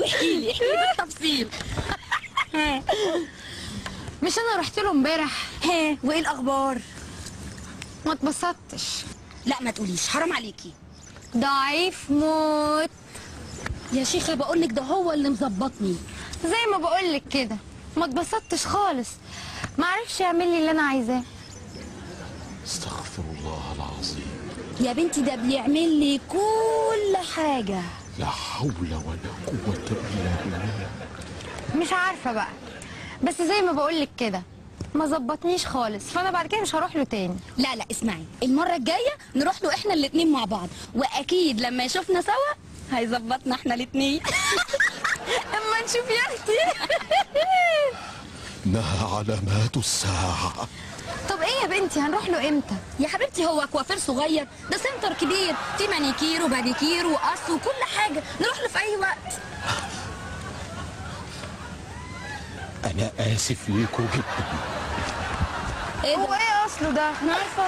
احكي لي بالتفصيل. مش انا رحت له امبارح؟ ها، وايه الاخبار؟ ما اتبسطتش. لا ما تقوليش، حرام عليكي. ضعيف موت. يا شيخه بقول لك ده هو اللي مظبطني. زي ما بقولك كده، ما اتبسطتش خالص، ما عرفش يعمل لي اللي انا عايزاه. استغفر الله العظيم. يا بنتي ده بيعمل لي كل حاجه. لا حول ولا قوة إلا بالله. مش عارفه بقى، بس زي ما بقولك كده ما ظبطنيش خالص، فانا بعد كده مش هروح له تاني. لا لا اسمعي، المره الجايه نروح له احنا الاتنين مع بعض، واكيد لما يشوفنا سوا هيظبطنا احنا الاتنين. اما نشوف يا اختي. إنها علامات الساعة. طب ايه يا بنتي، هنروح له امتى؟ يا حبيبتي هو كوافير صغير، ده سنتر كبير فيه مانيكير وباديكير وقص وكل حاجه، نروح له في اي وقت. أنا آسف ليكوا جدا. ايه هو ده؟ ايه اصله ده؟ انا عارفه.